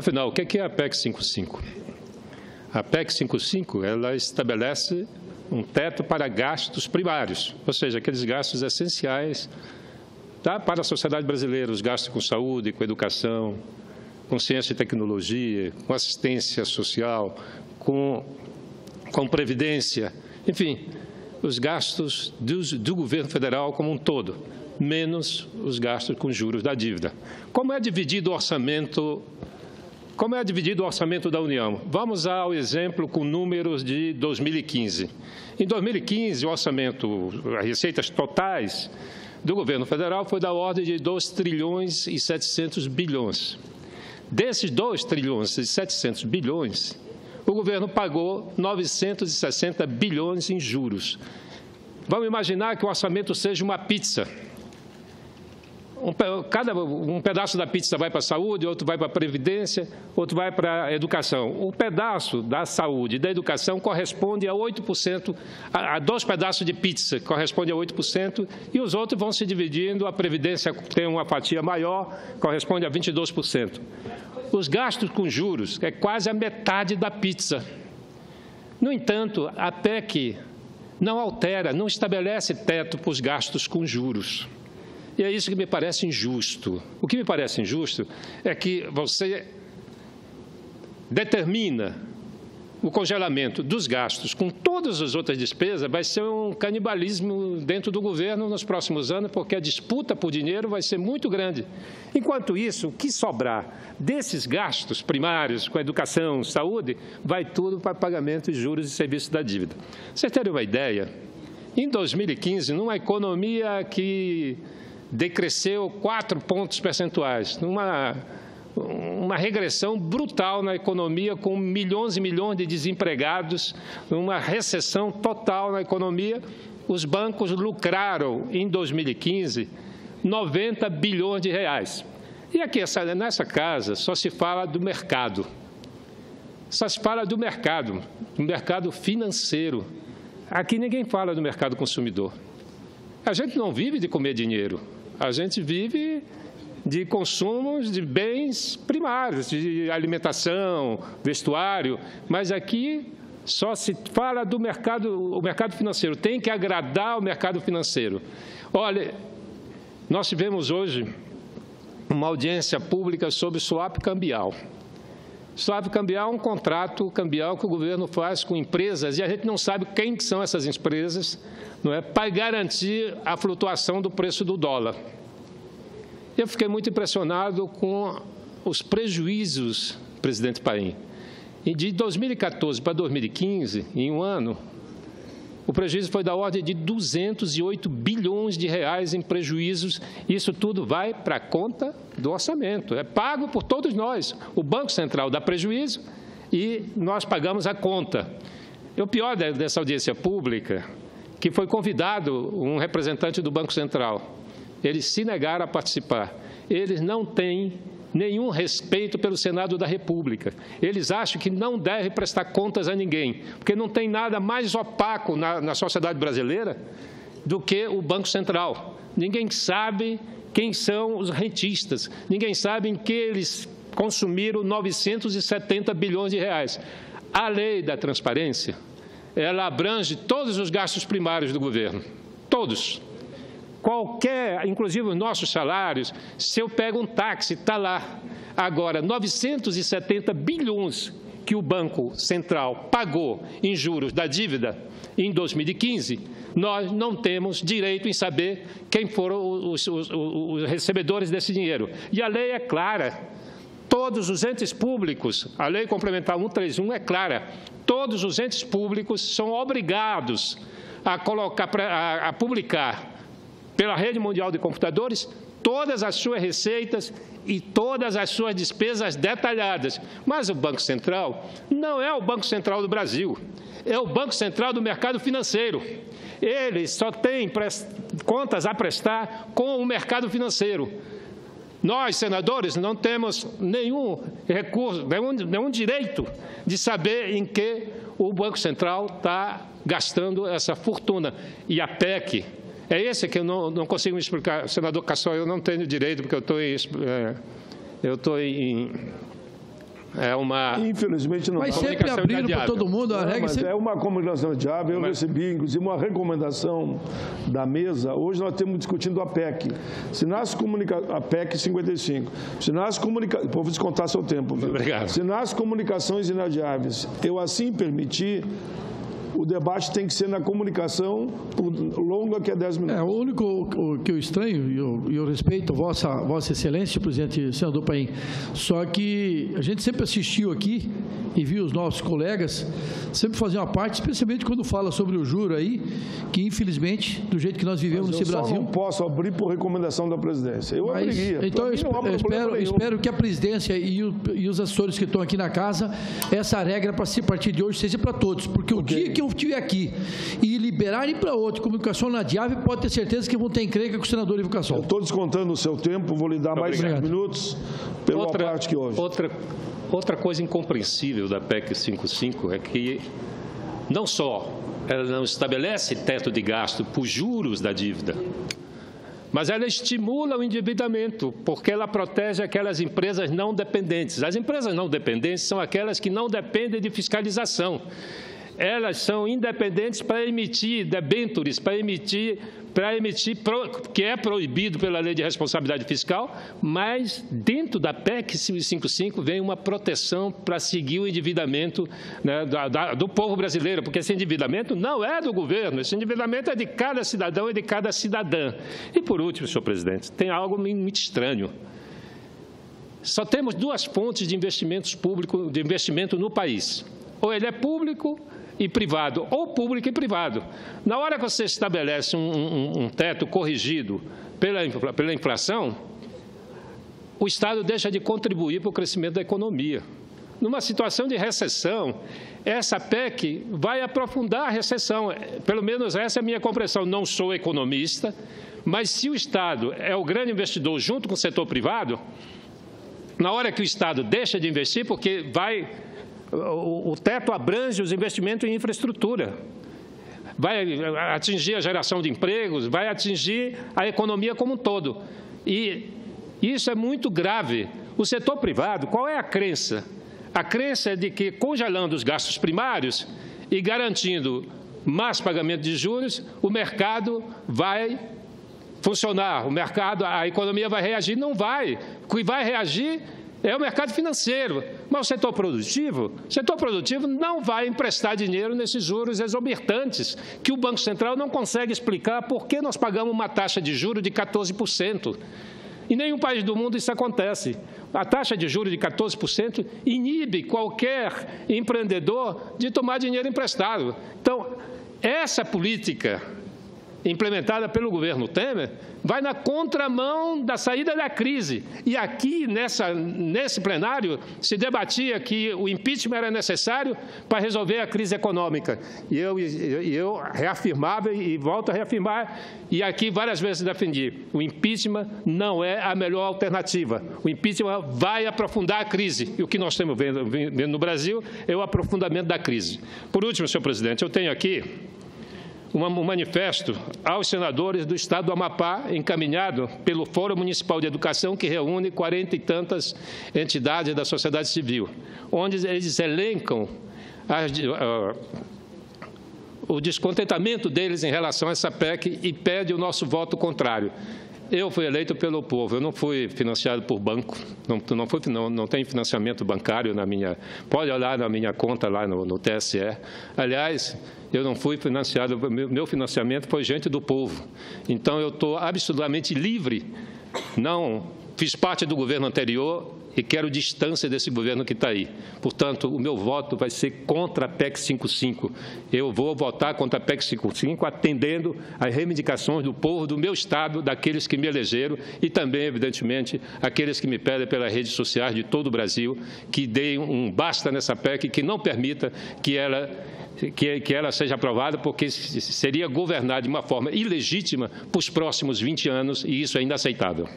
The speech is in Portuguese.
Afinal, o que é a PEC 55? A PEC 55, ela estabelece um teto para gastos primários, ou seja, aqueles gastos essenciais para a sociedade brasileira, os gastos com saúde, com educação, com ciência e tecnologia, com assistência social, com previdência, enfim, os gastos do governo federal como um todo, menos os gastos com juros da dívida. Como é dividido o orçamento da União? Vamos ao exemplo com números de 2015. Em 2015, o orçamento, as receitas totais do governo federal foi da ordem de 2 trilhões e 700 bilhões. Desses 2 trilhões e 700 bilhões, o governo pagou 960 bilhões em juros. Vamos imaginar que o orçamento seja uma pizza. Um pedaço da pizza vai para a saúde, outro vai para a previdência, outro vai para a educação. O pedaço da saúde e da educação corresponde a 8%, a 2 pedaços de pizza corresponde a 8%, e os outros vão se dividindo, a previdência tem uma fatia maior, corresponde a 22%. Os gastos com juros é quase a metade da pizza. No entanto, a PEC não altera, não estabelece teto para os gastos com juros. E é isso que me parece injusto. O que me parece injusto é que você determina o congelamento dos gastos com todas as outras despesas, vai ser um canibalismo dentro do governo nos próximos anos, porque a disputa por dinheiro vai ser muito grande. Enquanto isso, o que sobrar desses gastos primários com educação, saúde, vai tudo para pagamento de juros e serviços da dívida. Vocês terem uma ideia, em 2015, numa economia que decresceu 4 pontos percentuais, uma regressão brutal na economia, com milhões e milhões de desempregados, uma recessão total na economia. Os bancos lucraram, em 2015, 90 bilhões de reais. E aqui, nessa casa, só se fala do mercado. Só se fala do mercado financeiro. Aqui ninguém fala do mercado consumidor. A gente não vive de comer dinheiro. A gente vive de consumos de bens primários, de alimentação, vestuário, mas aqui só se fala do mercado, o mercado financeiro, tem que agradar o mercado financeiro. Olha, nós tivemos hoje uma audiência pública sobre swap cambial. Swap cambial é um contrato cambial que o governo faz com empresas e a gente não sabe quem são essas empresas, não é, para garantir a flutuação do preço do dólar. Eu fiquei muito impressionado com os prejuízos, presidente Paim. E de 2014 para 2015, em um ano, o prejuízo foi da ordem de 208 bilhões de reais em prejuízos. Isso tudo vai para a conta do orçamento, é pago por todos nós. O Banco Central dá prejuízo e nós pagamos a conta. E o pior dessa audiência pública, que foi convidado um representante do Banco Central. Eles se negaram a participar. Eles não têm nenhum respeito pelo Senado da República. Eles acham que não devem prestar contas a ninguém, porque não tem nada mais opaco na sociedade brasileira do que o Banco Central. Ninguém sabe quem são os rentistas, ninguém sabe em que eles consumiram 970 bilhões de reais. A lei da transparência, ela abrange todos os gastos primários do governo, todos. Qualquer, inclusive os nossos salários, se eu pego um táxi, está lá. Agora, 970 bilhões que o Banco Central pagou em juros da dívida em 2015, nós não temos direito em saber quem foram os recebedores desse dinheiro. E a lei é clara. Todos os entes públicos, a Lei Complementar 131 é clara, todos os entes públicos são obrigados a publicar pela Rede Mundial de Computadores todas as suas receitas e todas as suas despesas detalhadas. Mas o Banco Central não é o Banco Central do Brasil, é o Banco Central do mercado financeiro. Ele só tem contas a prestar com o mercado financeiro. Nós, senadores, não temos nenhum recurso, nenhum direito de saber em que o Banco Central está gastando essa fortuna. E a PEC, é esse que eu não consigo me explicar. Senador Cassol, eu não tenho direito, porque eu estou Infelizmente não. Mas sempre abrindo para todo mundo a regra. Mas é uma comunicação diável. Eu recebi, inclusive, uma recomendação da mesa. Hoje nós estamos discutindo a PEC. A PEC 55. Vou descontar seu tempo. Viu? Obrigado. Se nas comunicações inadiáveis eu assim permitir, o debate tem que ser na comunicação longa, que é 10 minutos. O único que eu estranho, e eu respeito Vossa Excelência, presidente senador Paim, só que a gente sempre assistiu aqui e viu os nossos colegas sempre fazer uma parte, especialmente quando fala sobre o juro aí, que infelizmente, do jeito que nós vivemos nesse Brasil... Eu não posso abrir por recomendação da presidência. Eu abriria. Então eu espero que a presidência e os assessores que estão aqui na casa, essa regra, a partir de hoje, seja para todos, porque o dia que eu estiver aqui e liberarem para outro comunicação inadiável, pode ter certeza que vão ter encrenca com o senador Ivo Cassol. Eu estou descontando o seu tempo, vou lhe dar mais 5 minutos pela parte que hoje. Outra coisa incompreensível da PEC 55 é que não só ela não estabelece teto de gasto por juros da dívida, mas ela estimula o endividamento, porque ela protege aquelas empresas não dependentes. As empresas não dependentes são aquelas que não dependem de fiscalização. Elas são independentes para emitir debêntures, que é proibido pela Lei de Responsabilidade Fiscal, mas dentro da PEC 55 vem uma proteção para seguir o endividamento, né, do povo brasileiro, porque esse endividamento não é do governo, esse endividamento é de cada cidadão e de cada cidadã. E, por último, senhor presidente, tem algo muito estranho. Só temos 2 fontes de investimentos públicos, de investimento no país. Ou ele é público e privado, ou público e privado. Na hora que você estabelece um teto corrigido pela inflação, o Estado deixa de contribuir para o crescimento da economia. Numa situação de recessão, essa PEC vai aprofundar a recessão. Pelo menos essa é a minha compreensão. Não sou economista, mas se o Estado é o grande investidor junto com o setor privado, na hora que o Estado deixa de investir, porque o teto abrange os investimentos em infraestrutura, vai atingir a geração de empregos, vai atingir a economia como um todo. E isso é muito grave. O setor privado, qual é a crença? A crença é de que, congelando os gastos primários e garantindo mais pagamento de juros, o mercado vai funcionar, a economia vai reagir. Não vai. O que vai reagir é o mercado financeiro. Mas o setor produtivo não vai emprestar dinheiro nesses juros exorbitantes, que o Banco Central não consegue explicar por que nós pagamos uma taxa de juros de 14%. Em nenhum país do mundo isso acontece. A taxa de juros de 14% inibe qualquer empreendedor de tomar dinheiro emprestado. Então, essa política implementada pelo governo Temer vai na contramão da saída da crise. E aqui, nesse plenário, se debatia que o impeachment era necessário para resolver a crise econômica. E eu reafirmava e volto a reafirmar, e aqui várias vezes defendi, o impeachment não é a melhor alternativa. O impeachment vai aprofundar a crise. E o que nós estamos vendo no Brasil é o aprofundamento da crise. Por último, senhor presidente, eu tenho aqui um manifesto aos senadores do Estado do Amapá, encaminhado pelo Fórum Municipal de Educação, que reúne 40 e tantas entidades da sociedade civil, onde eles elencam o descontentamento deles em relação a essa PEC e pede o nosso voto contrário. Eu fui eleito pelo povo, eu não fui financiado por banco, não tem financiamento bancário na minha... Pode olhar na minha conta lá no TSE. Aliás, eu não fui financiado, meu financiamento foi gente do povo. Então, eu estou absolutamente livre, não fiz parte do governo anterior e quero distância desse governo que está aí. Portanto, o meu voto vai ser contra a PEC 55. Eu vou votar contra a PEC 55, atendendo às reivindicações do povo do meu Estado, daqueles que me elegeram e também, evidentemente, aqueles que me pedem pelas redes sociais de todo o Brasil, que deem um basta nessa PEC, que não permita que ela seja aprovada, porque seria governar de uma forma ilegítima para os próximos 20 anos, e isso é inaceitável.